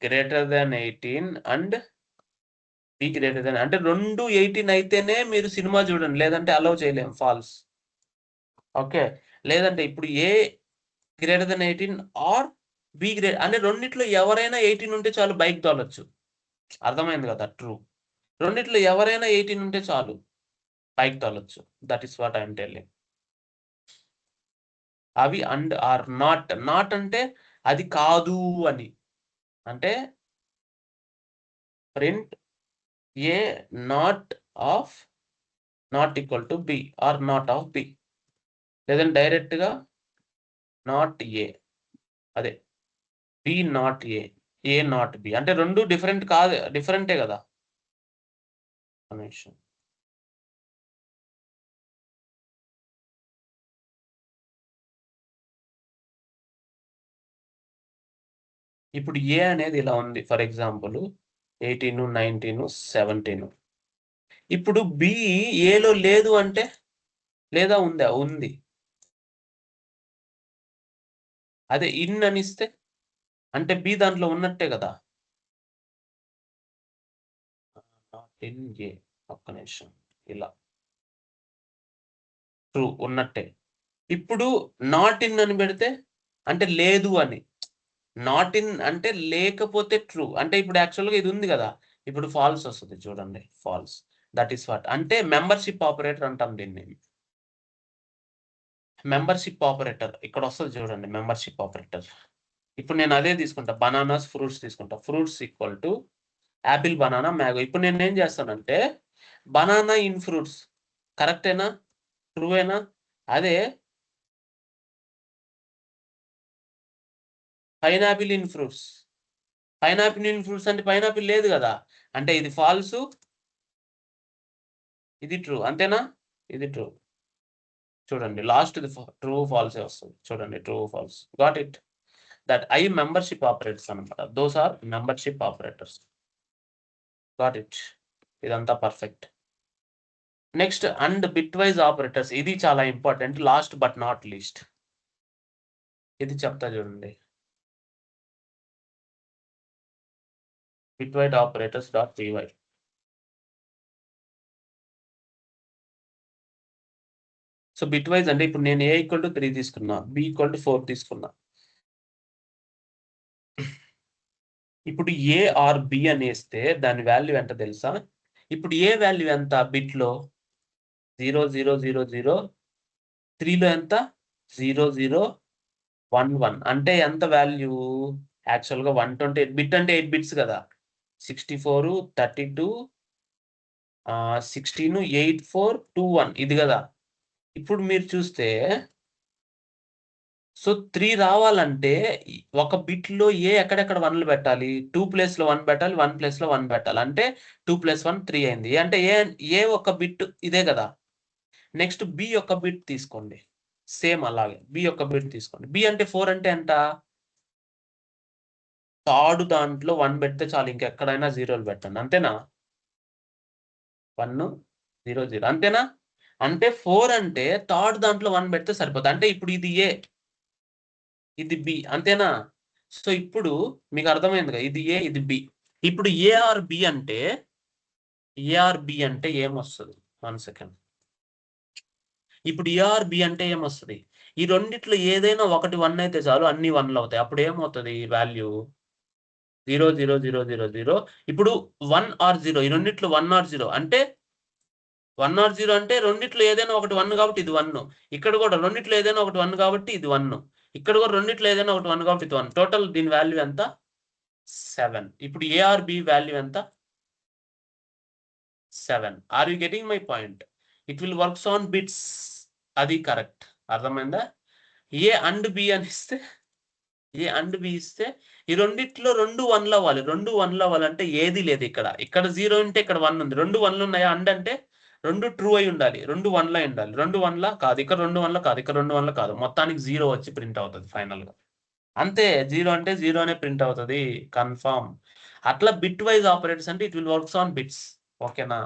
greater than 18 and B greater than, అంటే రెండు 18 అయితేనే మీరు సినిమా చూడండి, లేదంటే అలౌ చేయలేం, ఫాల్స్. ఓకే, లేదంటే ఇప్పుడు A greater than 18 or B great అంటే రెండిట్లో ఎవరైనా 18 ఉంటే చాలు, బైక్ తోలొచ్చు. అర్థమైంది కదా? ట్రూ. రెండిట్లో ఎవరైనా 18 ఉంటే చాలు, బైక్ తోలొచ్చు. That is what I'm telling. అవి అండ్ ఆర్ నాట్ అంటే అది కాదు అని. అంటే print A not equal to B or not of B, లేదంటే డైరెక్ట్ గా నాట్ ఏ, అదే B not A not B. అంటే రెండు డిఫరెంట్ కాదు, డిఫరెంటే కదా. కనెక్షన్. ఇప్పుడు ఏ అనేది ఇలా ఉంది. For example 18, 19, 17. ఇప్పుడు బి ఏలో లేదు అంటే, లేదా ఉందా? ఉంది. అదే ఇన్ అని ఇస్తే అంటే బి దాంట్లో ఉన్నట్టే కదా. నాట్ ఇన్ ఏ, ఒక్క నిమిషం, ఇలా ట్రూ ఉన్నట్టే. ఇప్పుడు నాట్ ఇన్ అని పెడితే అంటే లేదు అని. నాట్ ఇన్ అంటే లేకపోతే ట్రూ. అంటే ఇప్పుడు యాక్చువల్గా ఇది ఉంది కదా, ఇప్పుడు ఫాల్స్ వస్తుంది. చూడండి, ఫాల్స్. దట్ ఈస్ వాట్ అంటే మెంబర్షిప్ ఆపరేటర్ అంటాం దీన్ని. మెంబర్షిప్ ఆపరేటర్ ఇక్కడ వస్తుంది చూడండి, మెంబర్షిప్ ఆపరేటర్. ఇప్పుడు నేను అదే తీసుకుంటా, బనానాస్ ఫ్రూట్స్ తీసుకుంటా. Fruits equal to Apple, banana, mango. ఇప్పుడు నేను ఏం చేస్తానంటే బనానా ఇన్ ఫ్రూట్స్, కరెక్టేనా? ట్రూవేనా? అదే pineapple in fruits. Pineapple in fruits అంటే పైనాపిల్ లేదు కదా, అంటే ఇది ఫాల్స్, ఇది ట్రూ. అంతేనా? ఇది ట్రూ. చూడండి, లాస్ట్ ట్రూ ఫాల్సే వస్తుంది. చూడండి, true false. Got it. That I membership operators అనమాట. Those are membership operators. Got it. ఇదంతా perfect. Next and bitwise operators. ఇది చాలా important, last but not least. ఇది చెప్తా చూడండి. Bitwise operators dot py. So bitwise అంటే ఇప్పుడు నేను A ఈక్వల్ టు 3 తీసుకున్నా, B ఈక్వల్ టు 4 తీసుకున్నా. ఇప్పుడు A ఆర్ B అని వేస్తే దాని వాల్యూ ఎంత తెలుసా? ఇప్పుడు ఏ వాల్యూ ఎంత బిట్ లో? 0 0 0 0. 3 లో ఎంత? 0 0 1 1. అంటే ఎంత వాల్యూ? యాక్చువల్ గా 128 బిట్ అంటే 8 బిట్స్ కదా. 64, 32, 16 8 4 2 1 ఇది కదా. ఇప్పుడు మీరు చూస్తే సో 3 రావాలంటే ఒక బిట్లో ఎక్కడెక్కడ 1లు పెట్టాలి? 2 ప్లేస్‌లో 1 పెట్టాలి. 1 ప్లేస్‌లో 1 పెట్టాలి. అంటే 2 + 1 3 అయింది. అంటే ఒక బిట్ ఇదే కదా. నెక్స్ట్ బి యొక్క బిట్ తీసుకోండి. సేమ్ అలాగే బి యొక్క బిట్ తీసుకోండి. బి అంటే 4 అంటే ఎంత? థర్డ్ దాంట్లో 1 పెడితే చాలు. ఇంకెక్కడైనా జీరోలు పెట్టండి. అంతేనా? 1 0 0 అంతేనా? అంటే 4 అంటే థర్డ్ దాంట్లో 1 పెడితే సరిపోద్ది. అంటే ఇప్పుడు ఇది ఏ, ఇది బి అంతేనా? సో ఇప్పుడు మీకు అర్థమైందిగా ఇది ఏ, ఇది బి. ఇప్పుడు ఏ ఆర్ బి అంటే ఏమొస్తది? 1 సెకండ్. ఇప్పుడు ఏ ఆర్ బి అంటే ఏమొస్తది? ఈ రెండిట్లో ఏదైనా ఒకటి 1 అయితే చాలు అన్ని 1లు అవుతాయి. అప్పుడు ఏమవుతది వాల్యూ? 0 0 0 0 0. ఇప్పుడు 1 ఆర్ 0 ఈ రెండిట్లో 1 ఆర్ 0 అంటే 1 ఆర్ 0 అంటే రెండిట్లో ఏదైనా ఒకటి 1 కాబట్టి ఇది 1. ఇక్కడ కూడా రెండిట్లో ఏదైనా ఒకటి 1 కాబట్టి ఇది 1. ఇక్కడ కూడా రెండిట్లో ఏదైనా ఒకటి 1 కాబట్టి ఇది 1. టోటల్ దీని వాల్యూ ఎంత? 7. ఇప్పుడు ఏ ఆర్ బి వాల్యూ ఎంత? 7. Are you getting my point? It will works on bits. అది కరెక్ట్. అర్థమైందా? ఏ అండ్ బి అని ఇస్తే ఏ అండ్ బి ఇస్తే ఈ రెండిట్లో 2 1లు అవ్వాలి. 2 1లు అవ్వాలంటే ఏది లేదు ఇక్కడ. ఇక్కడ 0 ఉంటే ఇక్కడ 1 ఉంది. 2 1లు ఉన్నాయా? అండ్ అంటే 2 ట్రూ అయి ఉండాలి. 2 1లు అయి ఉండాలి. 2 1లా కాదు. ఇక్కడ 2 1లు కాదు. ఇక్కడ 2 1లు కాదు. మొత్తానికి 0 వచ్చి ప్రింట్ అవుతది ఫైనల్‌గా. అంతే 0 అంటే 0 అనే ప్రింట్ అవుతది. కన్ఫర్మ్. అట్లా బిట్ వైస్ ఆపరేటర్స్ అంటే it will works on bits. ఓకేనా?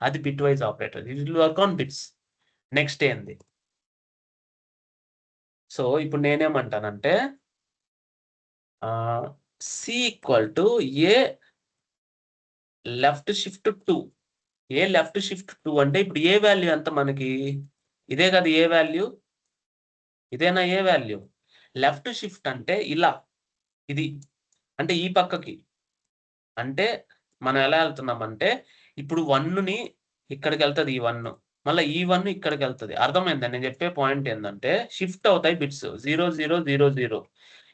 అది bitwise operator. It will work on bits. Next ఏంది? సో ఇప్పుడు నేనేమంటానంటే C equal to A left shift 2. A left shift 2 అంటే ఇప్పుడు ఏ వాల్యూ ఎంత మనకి? ఇదే కదా ఏ వాల్యూ? ఇదేనా ఏ వాల్యూ? లెఫ్ట్ షిఫ్ట్ అంటే ఇలా. ఇది. అంటే ఈ పక్కకి. అంటే మనం ఎలా ఎళ్తున్నామంటే ఇప్పుడు 1ని ఇక్కడికెళ్తది ఈ 1. మళ్ళా ఈ 1 ఇక్కడికెళ్తది. అర్థమైందా? నేను చెప్పే పాయింట్ ఏందంటే షిఫ్ట్ అవుతాయి బిట్స్. 0 0 0 0.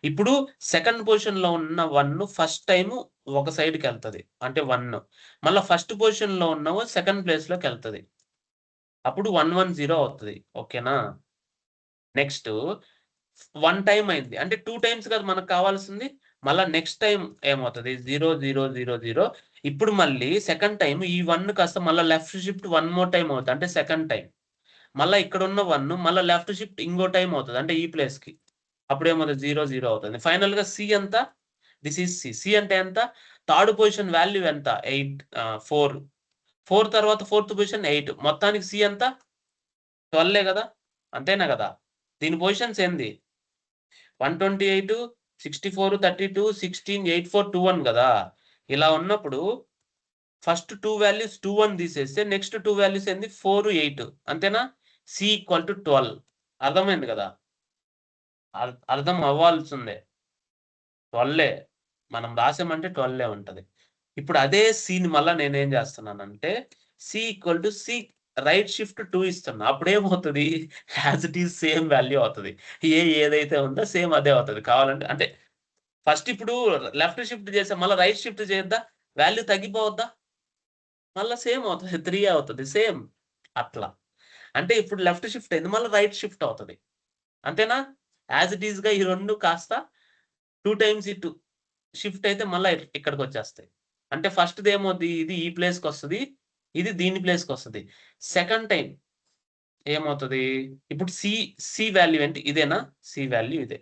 ఇప్పుడు సెకండ్ పొజిషన్‌లో ఉన్న 1 ఫస్ట్ టైము ఒక సైడ్‌కెళ్తది. అంటే 1. మళ్ళా ఫస్ట్ పొజిషన్‌లో ఉన్నవి సెకండ్ ప్లేస్‌లోకెళ్తది. అప్పుడు 1 1 0 అవుతది. ఓకేనా? నెక్స్ట్ 1 టైమ్ అయింది. అంటే 2 టైమ్స్ కదా మనకు కావాల్సింది. మళ్ళా నెక్స్ట్ టైమ్ ఏమవుతది? 0 0 0 0. ఇప్పుడు మళ్ళీ సెకండ్ టైమ్ ఈ 1 కాస్త మళ్ళా లెఫ్ట్ షిఫ్ట్ 1 మోర్ టైమ్ అవుతది. అంటే సెకండ్ టైమ్. మళ్ళా ఇక్కడున్న 1 మళ్ళా లెఫ్ట్ షిఫ్ట్ ఇంకో టైమ్ అవుతది. అంటే ఈ ప్లేస్‌కి. అప్పుడేమవుతది? 0 0 అవుతుంది. ఫైనల్‌గా సి ఎంత? This is C. సి అంటే ఎంత? థర్డ్ పొజిషన్ వాల్యూ ఎంత? 4. 4 తర్వాత ఫోర్త్ పొజిషన్ 8. మొత్తానికి సి ఎంత? 12 కదా! అంతేనా కదా! దీని పొజిషన్స్ ఏంది? 128, 64, 32, 16, 84, 21 గదా! ఇలా ఉన్నప్పుడు ఫస్ట్ 2 వాల్యూస్ 2, 1 తీసేస్తే నెక్స్ట్ 2 వాల్యూస్ ఏంది? 4, 8 అంతేనా? సి ఈక్వల్ టు 12 అర్థమైంది గదా! అర్థం అవ్వాల్సిందే. 12 మనం రాసామంటే 12 ఉంటది. ఇప్పుడు అదే సిని మళ్ళా నేనేం జేస్తున్నానంటే C equal to C right shift 2 ఇస్తున్నా. అప్పుడేమవుతది? As it is same value అవుతది. ఏదైతే ఉందో సేమ్ అదే అవుతది. కావాలంటే అంటే ఫస్ట్ ఇప్పుడు లెఫ్ట్ షిఫ్ట్ చేసాం. మళ్ళా రైట్ షిఫ్ట్ చేద్దా? వాల్యూ తగ్గిపోవద్దా? మళ్ళా సేమ్ అవుతది. 3 అవుతది. సేమ్. అట్లా. అంటే ఇప్పుడు లెఫ్ట్ షిఫ్ట్ అయింది. మళ్ళా రైట్ షిఫ్ట్ అవుతది. అంతేనా? యాస్ ఇట్ ఈస్‌గా ఈ 2 కాస్త 2 టైమ్స్ ఇటు షిఫ్ట్ అయితే మళ్ళా ఇక్కడికొచ్చేస్తాయి. అంటే ఫస్ట్‌దేమవుద్ది? ఇది ఈ ప్లేస్‌కొస్తది. ఇది దీని ప్లేస్‌కొస్తది. Second time ఏమవుతది? ఇప్పుడు సి వాల్యూ ఏంటి? ఇదేనా? సి వాల్యూ ఇదే.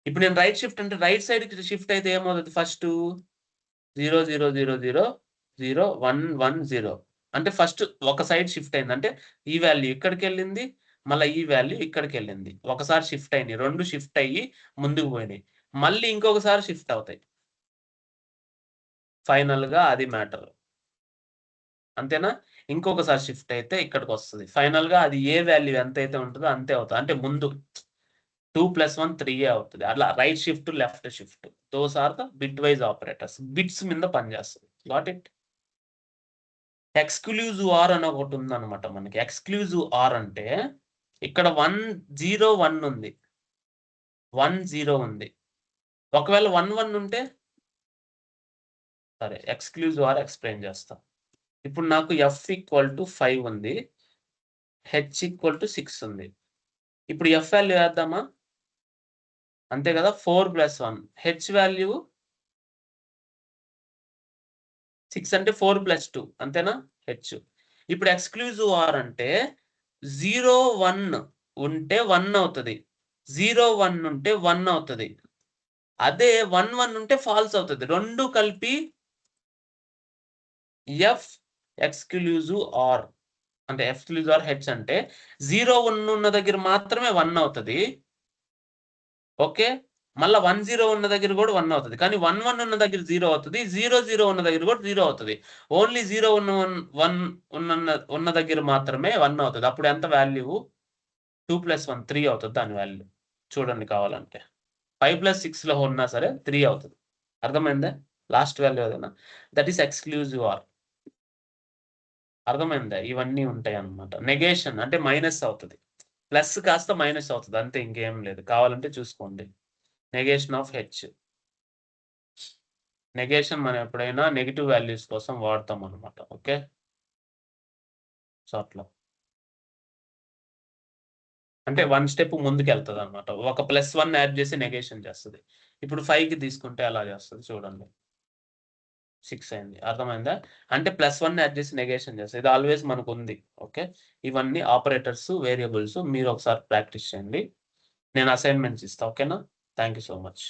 ఇప్పుడు నేను రైట్ షిఫ్ట్ అంటే రైట్ సైడ్‌కి షిఫ్ట్ అయితే ఏమవుతది ఫస్టు? 0 0 0 0 0 1 1 0 అంటే ఫస్ట్ ఒక సైడ్ షిఫ్ట్ అయింది. అంటే ఈ వాల్యూ ఇక్కడికెళ్ళింది. మళ్ళా ఈ వాల్యూ ఇక్కడికెళ్ళింది. ఒకసారి షిఫ్ట్ అయినాయి. 2 షిఫ్ట్ అయ్యి ముందుకు పోయినాయి. మళ్ళీ ఇంకొకసారి షిఫ్ట్ అవుతాయి. ఫైనల్‌గా అది మ్యాటర్. అంతేనా? ఇంకొకసారి షిఫ్ట్ అయితే ఇక్కడికొస్తది. ఫైనల్‌గా అది ఏ వాల్యూ ఎంతైతే ఉంటదో అంతే అవుతది. అంటే ముందు 2 + 1 3 అవుతది. అట్లా right shift, left shift. Those are the bitwise operators. Bits మీద పనిచేస్తది. Got it? ఎక్స్‌క్లూజివ్ ఆర్ అని ఒకటుందనమాట మనకి. ఎక్స్‌క్లూజివ్ ఆర్ అంటే ఇక్కడ 1 0 1 ఉంది. 1 0 ఉంది. ఒకవేళ 1 1 ఉంటే సరే ఎక్స్‌క్లూజివ్ ఆర్ ఎక్స్‌ప్లెయిన్ చేస్తా. ఇప్పుడు నాకు F = 5 ఉంది. H = 6 ఉంది. ఇప్పుడు F వాల్యూ వేద్దామా? అంతే కదా! 4 + 1 H వాల్యూ 6 అంటే 4 + 2 అంతేనా? H. ఇప్పుడు ఎక్స్‌క్లూజివ్ ఆర్ అంటే 0, 1 ఉంటే 1 అవుతది. 0, 1 ఉంటే 1 అవుతది. అదే 1, 1 ఉంటే ఫాల్స్ అవుతది. 2 కలిపి ఎఫ్ ఎక్స్‌క్లూజివ్ ఆర్ అంటే ఎక్స్‌క్లూజివ్ ఆర్ H అంటే 0, 1 ఉన్న దగ్గర మాత్రమే 1 అవుతది. ఓకే. మళ్ళా 1, 0 ఉన్న దగ్గర కూడా 1 అవుతది. కానీ 1, 1 ఉన్న దగ్గర 0 అవుతది. 0, 0 ఉన్న దగ్గర కూడా 0 అవుతది. ఓన్లీ 0 ఉన్న 1 ఉన్న దగ్గర మాత్రమే 1 అవుతది. అప్పుడు ఎంత వాల్యూ 2 + 1 3 అవుతది దాని వాల్యూ. చూడండి కావాలంటే. 5 + 6లో ఉన్నా సరే 3 అవుతది. అర్థమైందా? లాస్ట్ వాల్యూ అదేనా? That is exclusive are. అర్థమైందా? ఇవన్నీ ఉంటాయన్నమాట. నెగేషన్ అంటే మైనస్ అవుతది. ప్లస్ కాస్త మైనస్ అవుతది. అంతే ఇంకేం లేదు. కావాలంటే చూసుకోండి. Negation of H. నెగేషన్ మనం ఎప్పుడైనా నెగెటివ్ వాల్యూస్ కోసం వాడతామన్నమాట. ఓకే. సో, అట్లా. అంటే 1 స్టెప్ ముందుకెళ్తదన్నమాట. ఒక +1 యాడ్ చేసి నెగేషన్ చేస్తది. ఇప్పుడు 5కి తీసుకుంటే ఎలా చేస్తది చూడండి. 6 అయింది. అర్థమైందా? అంటే +1 యాడ్ చేసి నెగేషన్ చేస్తది. ఇది ఆల్‌వేస్ మనకుంది. ఓకే. ఇవన్నీ ఆపరేటర్స్, వేరియబుల్స్ మీరు ఒకసారి ప్రాక్టీస్ చేయండి. నేను అసైన్‌మెంట్స్ ఇస్తా. ఓకేనా? Thank you so much.